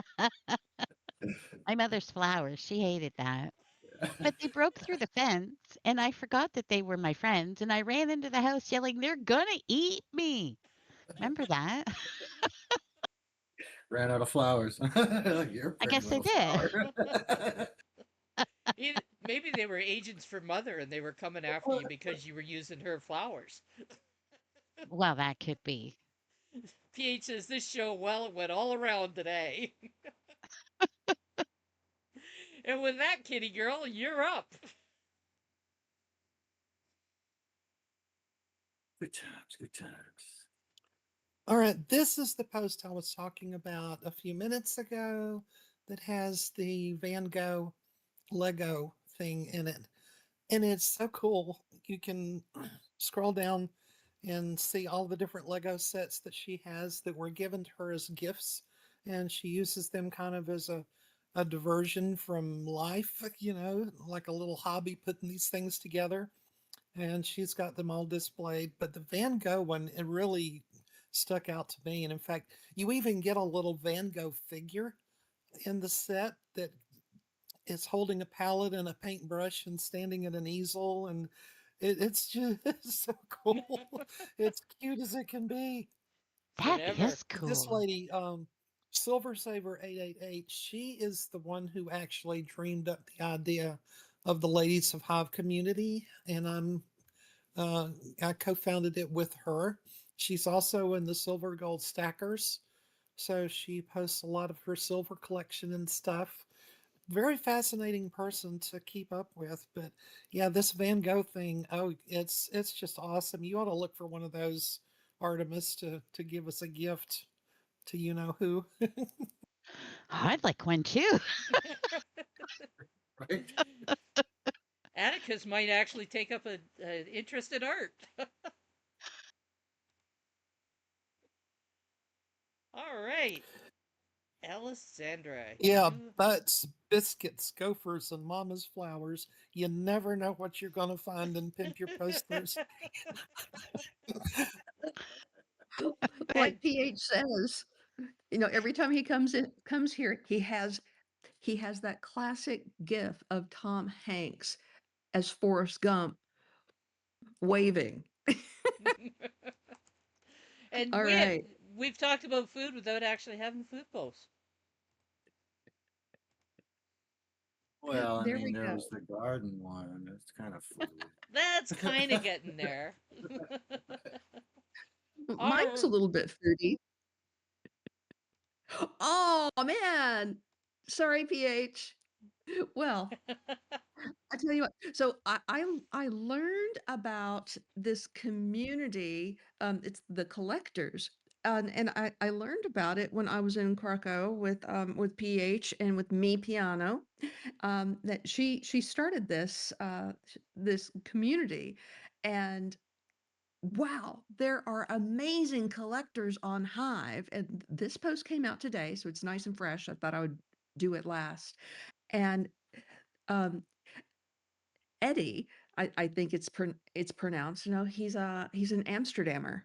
What? my mother's flowers. She hated that. But they broke through the fence, and I forgot that they were my friends, and I ran into the house yelling, "They're gonna eat me!" Remember that? Ran out of flowers. You're a I pretty guess I little did. flower. Maybe they were agents for mother, and they were coming after you because you were using her flowers. Well, that could be. PH says this show, well, it went all around today. And with that, kitty girl, you're up. Good times, good times. All right, this is the post I was talking about a few minutes ago that has the Van Gogh Lego thing in it. And it's so cool. You can scroll down and see all the different Lego sets that she has that were given to her as gifts. And she uses them kind of as a diversion from life, like a little hobby putting these things together. And she's got them all displayed. But the Van Gogh one, it really stuck out to me. And in fact, you even get a little Van Gogh figure in the set that is holding a palette and a paintbrush and standing at an easel. And it's just so cool. It's cute as it can be. That Whatever. is But this cool. lady, Silver Saver 888, she is the one who actually dreamed up the idea of the Ladies of Hive community. And uh, I co-founded it with her. She's also in the Silver Gold Stackers, so she posts a lot of her silver collection and stuff. Very fascinating person to keep up with. But yeah, this Van Gogh thing, oh, it's just awesome. You ought to look for one of those, Artemis, to give us a gift to you know who. I'd like one too. Right? Atticus might actually take up an interest in art. All right, Alessandra, Yeah, you. butts, biscuits, gophers, and mama's flowers. You never know what you're going to find in Pimp Your Post Thursday. And Like PH says, every time he comes here, he has that classic gif of Tom Hanks as Forrest Gump waving. and All right. we've talked about food without actually having food posts. Well, I There mean, we there go. was the garden one. It's kind of food. That's kind of getting there. Mine's Our a little bit foodie. Oh man. Sorry, PH. Well, I tell you what, so I learned about this community, it's the collectors, and I learned about it when I was in Krakow with PH and with Me Piano, that she started this community, and wow, there are amazing collectors on Hive, and this post came out today, so it's nice and fresh. I thought I would do it last, and um, Eddie, I think it's pronounced, he's an Amsterdammer,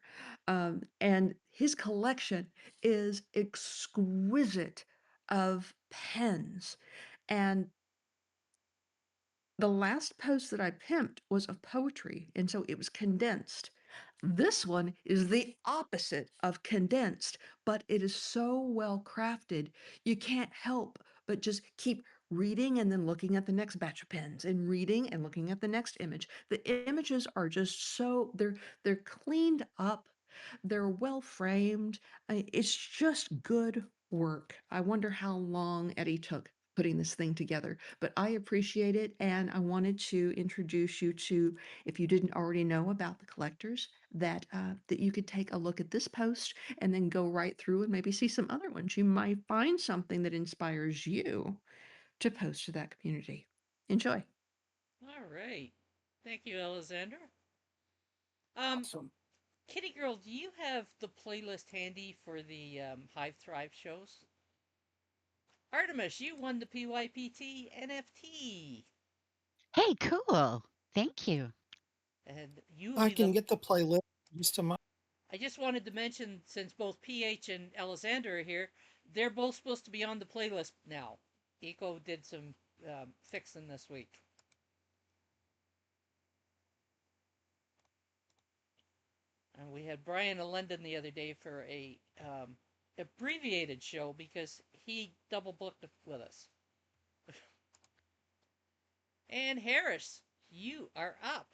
and his collection is exquisite of pens, and the last post that I pimped was of poetry, and so it was condensed. This one is the opposite of condensed, but it is so well crafted. You can't help but just keep reading and then looking at the next batch of pens and reading and looking at the next image. The images are just they're cleaned up, they're well framed. It's just good work. I wonder how long Eddie took putting this thing together, but I appreciate it, and I wanted to introduce you to, if you didn't already know about the collectors, that you could take a look at this post and then go right through and maybe see some other ones. You might find something that inspires you to post to that community. Enjoy. All right. Thank you, Alexander. Um, Awesome. Kitty Girl, do you have the playlist handy for the Hive Thrive shows? Artemis, you won the PYPT NFT. Hey, cool. Thank you. And you will I be can the. get the playlist just a moment. I just wanted to mention, since both PH and Alexander are here, they're both supposed to be on the playlist now. Eco did some fixing this week. And we had Brian in London the other day for a abbreviated show because he double booked with us. And Harris, you are up.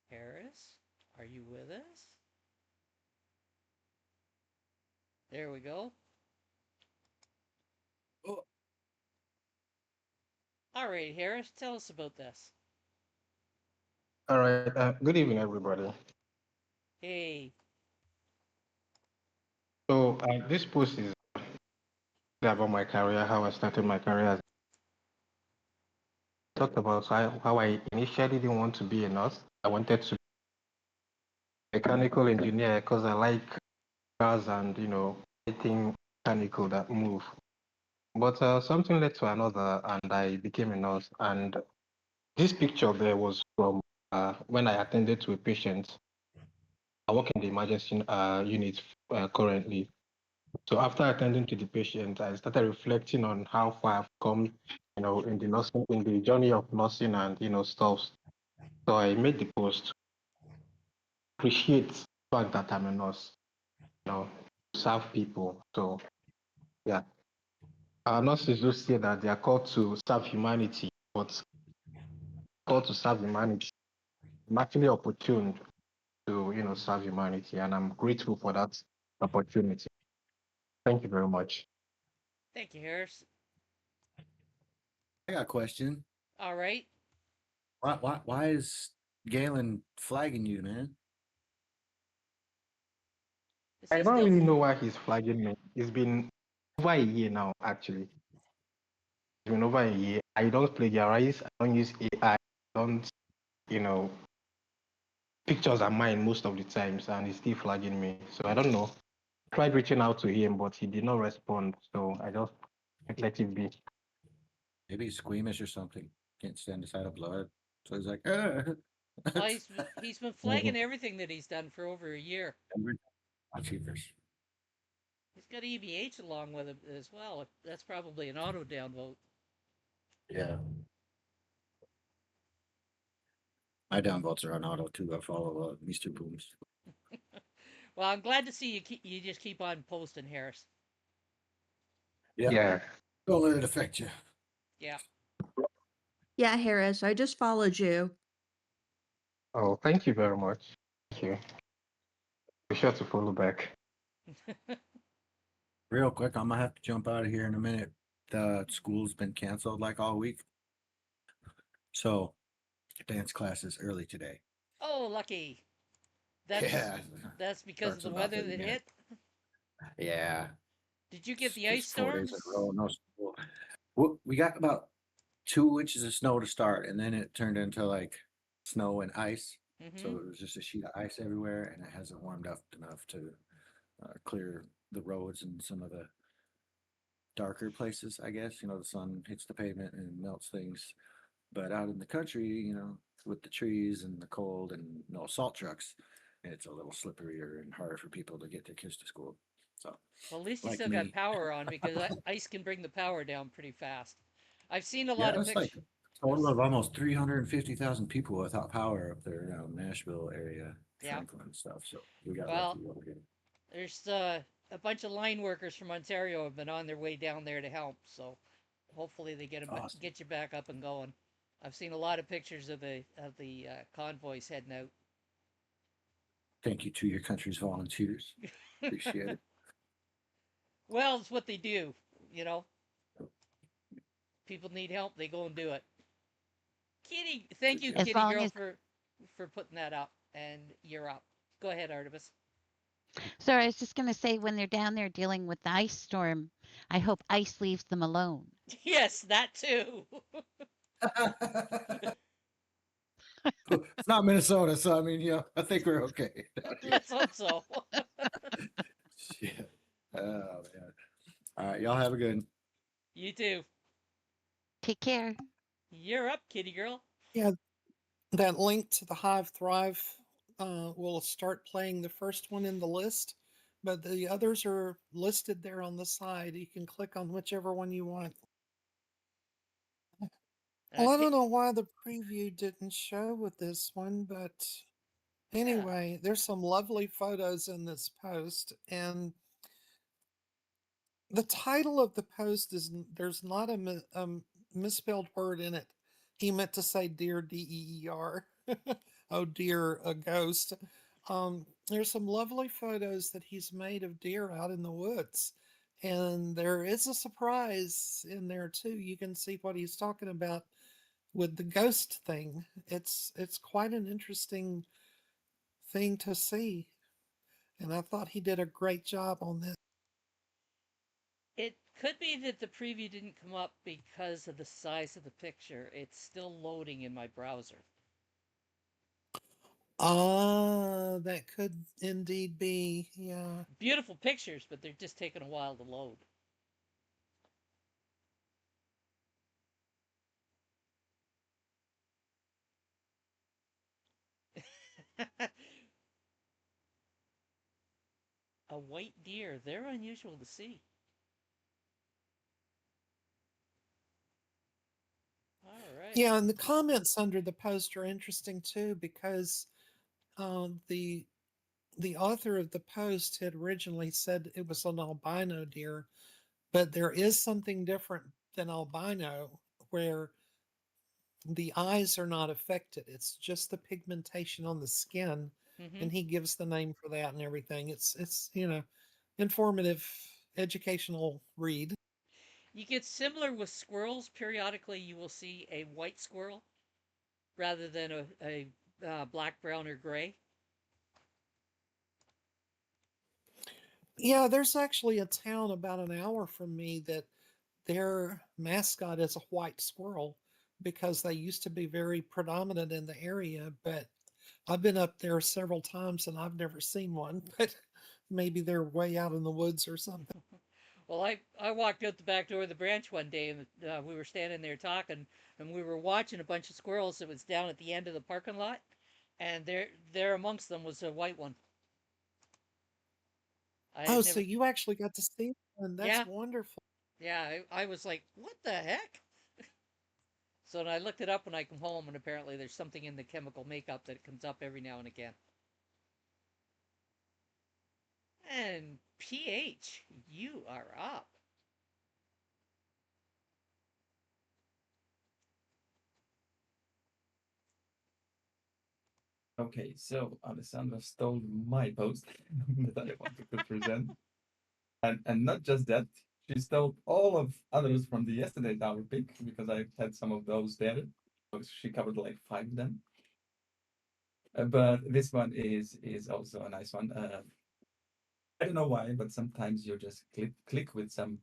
Harris, are you with us? There we go. Oh, All right, Harris, tell us about this. All right. Good evening, everybody. Hey, So this post is about my career, how I started my career. I talked about how I initially didn't want to be a nurse. I wanted to be a mechanical engineer because I like cars and anything mechanical that move. But something led to another, and I became a nurse. And this picture there was from when I attended to a patient. I work in the emergency unit currently. So after attending to the patient, I started reflecting on how far I've come, in the nursing, in the journey of nursing and stuff. So I made the post, appreciate the fact that I'm a nurse, serve people. So yeah, our nurses do say that they are called to serve humanity, but called to serve humanity. I'm actually opportune to serve humanity, and I'm grateful for that opportunity. Thank you very much. thank you, Harris. I got a question. All right. Why is Galen flagging you, man? Is I he don't still? really know why he's flagging me. It's been over a year now, actually. It's been over a year. I don't plagiarize. I don't use AI. I don't, you know, pictures are mine most of the times, and he's still flagging me. So I don't know. Tried reaching out to him, but he did not respond. So I just let it be. Maybe he's squeamish or something. Can't stand the sight of blood. So he's like, ah. Well, he's been flagging everything that he's done for over a year. Achievers. He's got EBH along with him as well. That's probably an auto downvote. Yeah. My downvotes are on auto too. I follow Mr. Booms. Well, I'm glad to see you just keep on posting, Harris. Yeah. Yeah. Don't let it affect you. Yeah. Yeah, Harris, I just followed you. Oh, thank you very much. Thank you. Be sure to follow back. Real quick, I'm gonna have to jump out of here in a minute. The school's been canceled like all week. So dance class is early today. Oh, lucky. That's Yeah. that's because of Starts the at weather nothing that again. hit. Yeah. Did you get It's the ice just 4 days in a storms? row. No school. We got about 2 inches of snow to start, and then it turned into like snow and ice. So Mm-hmm. it was just a sheet of ice everywhere, and it hasn't warmed up enough to clear the roads and some of the darker places, I guess. The sun hits the pavement and melts things. But out in the country, with the trees and the cold and no salt trucks, it's a little slipperier and harder for people to get their kids to school. So, Well, at least you like still got me, power on because ice can bring the power down pretty fast. I've seen a lot yeah, of it's like pictures. a total of almost 350,000 people without power up there around Nashville area, Yeah. Franklin and stuff. So we got Well, lucky over here. there's a bunch of line workers from Ontario have been on their way down there to help. So hopefully they Awesome. get you back up and going. I've seen a lot of pictures of the convoys heading out. Thank you to your country's volunteers. Appreciate it. Well, it's what they do. You know, people need help, they go and do it. Kitty, thank Good you, deal. As Kitty long girl, as, for putting that up. And you're up. Go ahead, Artemis. sorry, I was just going to say when they're down there dealing with the ice storm, I hope ice leaves them alone. Yes, that too. It's not Minnesota, so I mean, I think we're okay. Let's hope so. Shit. Oh man. All right, y'all have a good one. You too. Take care. You're up, kitty girl. Yeah, that link to the Hive Thrive will start playing the first one in the list, but the others are listed there on the side. You can click on whichever one you want. Well, I don't know why the preview didn't show with this one, but Yeah. anyway, there's some lovely photos in this post, and the title of the post is there's not a misspelled word in it. He meant to say dear DEER. Oh dear, a ghost. There's some lovely photos that he's made of deer out in the woods, And there is a surprise in there too. You can see what he's talking about with the ghost thing. It's quite an interesting thing to see. And I thought he did a great job on this. It could be that the preview didn't come up because of the size of the picture. It's still loading in my browser. Ah, that could indeed be, yeah. Beautiful pictures, but they're just taking a while to load. A white deer. They're unusual to see. All right. Yeah, and the comments under the post are interesting too because the author of the post had originally said it was an albino deer, but there is something different than albino where the eyes are not affected. It's just the pigmentation on the skin, Mm-hmm. and he gives the name for that and everything. It's informative, educational read. You get similar with squirrels. Periodically, you will see a white squirrel rather than a black, brown, or gray. Yeah, there's actually a town about an hour from me that their mascot is a white squirrel because they used to be very predominant in the area, but I've been up there several times and I've never seen one, but maybe they're way out in the woods or something. Well, I walked out the back door of the branch one day and we were standing there talking and we were watching a bunch of squirrels that was down at the end of the parking lot, and there amongst them was a white one. I Oh, had so never. you actually got to see one. That's Yeah, wonderful. yeah. I was like, what the heck? So I looked it up when I come home, and apparently there's something in the chemical makeup that comes up every now and again. And pH, you are up. Okay, so Alessandra stole my post that I wanted to present. And not just that, she stole all of others from the yesterday tower pick because I had some of those there. So she covered like five of them. But this one is also a nice one. I don't know why, but sometimes you just click with some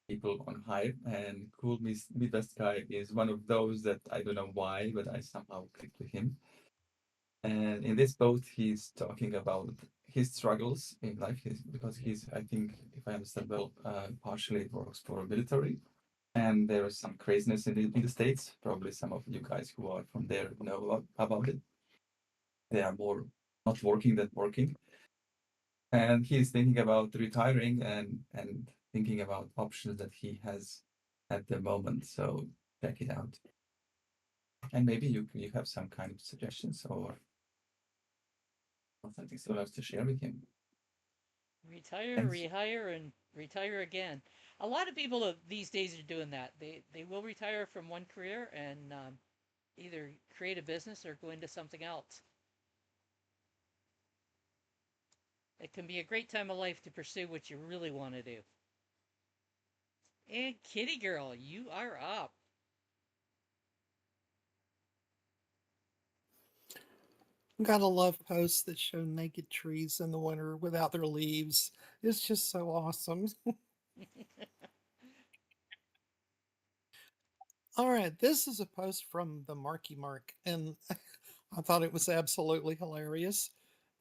people on Hive, and Cool Midwest Guy is one of those that I don't know why, but I somehow clicked with him. And in this post, he's talking about his struggles in life because he's, I think, if I understand well, partially works for military. And there is some craziness in the States. Probably some of you guys who are from there know about it. They are more not working than working. And he's thinking about retiring and thinking about options that he has at the moment. So check it out. And maybe you have some kind of suggestions or something similar to share with him. Retire, Thanks. rehire, and retire again. A lot of people these days are doing that. They will retire from one career and either create a business or go into something else. It can be a great time of life to pursue what you really want to do. And Kitty Girl, you are up. Gotta love posts that show naked trees in the winter without their leaves. It's just so awesome. All right, this is a post from the Marky Mark, and I thought it was absolutely hilarious.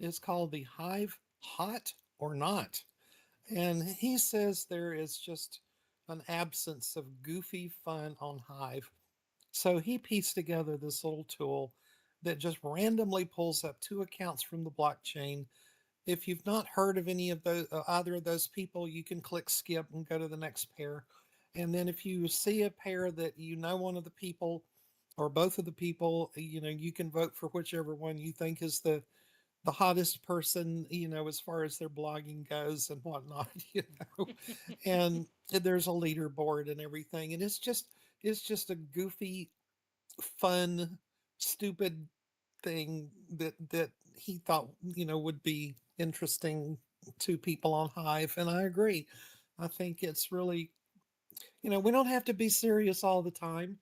It's called The Hive Hot or Not? And he says there is just an absence of goofy fun on Hive. So he pieced together this little tool that just randomly pulls up two accounts from the blockchain. If you've not heard of any of those, either of those people, you can click skip and go to the next pair. And then if you see a pair that you know one of the people or both of the people, you can vote for whichever one you think is the hottest person, as far as their blogging goes and whatnot, and there's a leaderboard and everything. And it's just a goofy, fun, stupid thing that he thought would be interesting to people on Hive, and I agree. I think it's really, we don't have to be serious all the time.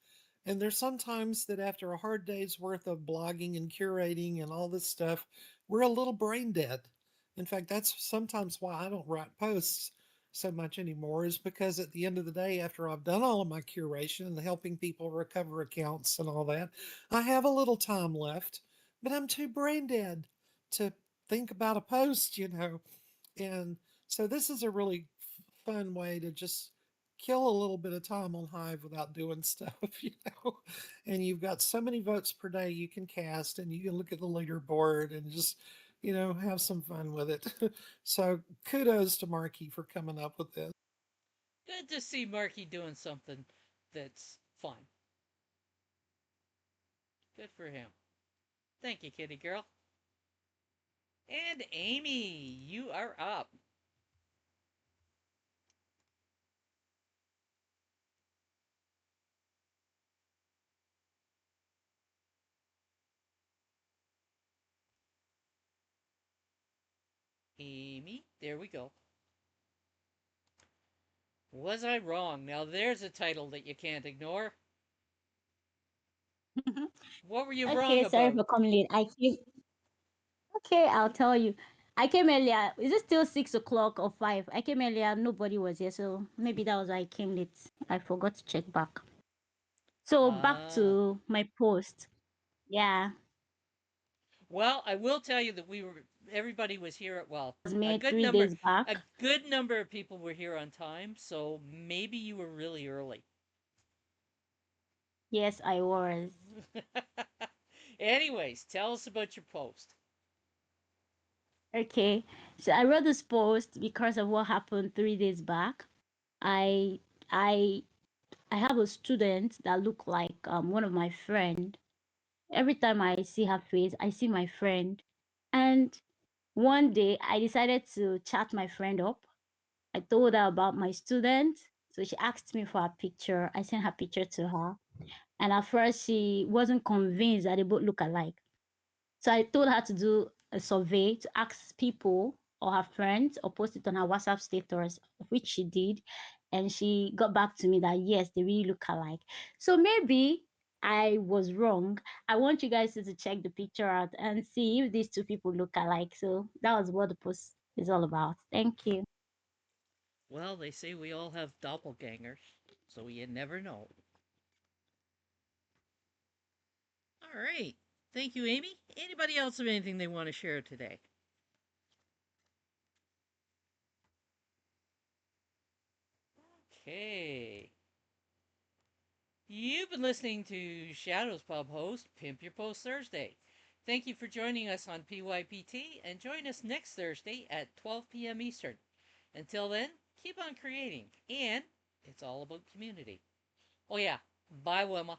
And there's sometimes that after a hard day's worth of blogging and curating and all this stuff, we're a little brain dead. In fact, that's sometimes why I don't write posts so much anymore, is because at the end of the day, after I've done all of my curation and helping people recover accounts and all that, I have a little time left, but I'm too brain dead to think about a post. And so this is a really fun way to just kill a little bit of time on Hive without doing stuff. And you've got so many votes per day you can cast, and you can look at the leaderboard and just have some fun with it. So kudos to Marky for coming up with this. Good to see Marky doing something that's fun. Good for him. Thank you, kitty girl. And Amy, you are up. Amy, there we go. Was I wrong? Now there's a title that you can't ignore. What were you wrong Okay, sorry about? for coming late. I came. Okay, I'll tell you. I came earlier. Is it still 6 o'clock or 5? I came earlier. Nobody was here, so maybe that was why I came late. I forgot to check back. So back Ah. to my post. Yeah, Well, I will tell you that everybody was here at, well, it was made 3 days back. a good number of people were here on time, so maybe you were really early. Yes, I was. Anyways, tell us about your post. Okay, so I wrote this post because of what happened 3 days back. I I I have a student that look like one of my friend. Every time I see her face, I see my friend. And one day I decided to chat my friend up. I told her about my student. So she asked me for a picture. I sent her picture to her. And at first she wasn't convinced that they both look alike. So I told her to do a survey to ask people or her friends or post it on her WhatsApp status, which she did. And she got back to me that yes, they really look alike. So maybe I was wrong. I want you guys to check the picture out and see if these two people look alike. So that was what the post is all about. Thank you. Well, they say we all have doppelgangers, so you never know. All right. Thank you, Amy. Anybody else have anything they want to share today? Okay. You've been listening to ShadowsPub host Pimp Your Post Thursday. Thank you for joining us on PYPT, and join us next Thursday at 12 p.m. Eastern. Until then, keep on creating, and it's all about community. Oh, yeah. Bye, Wilma.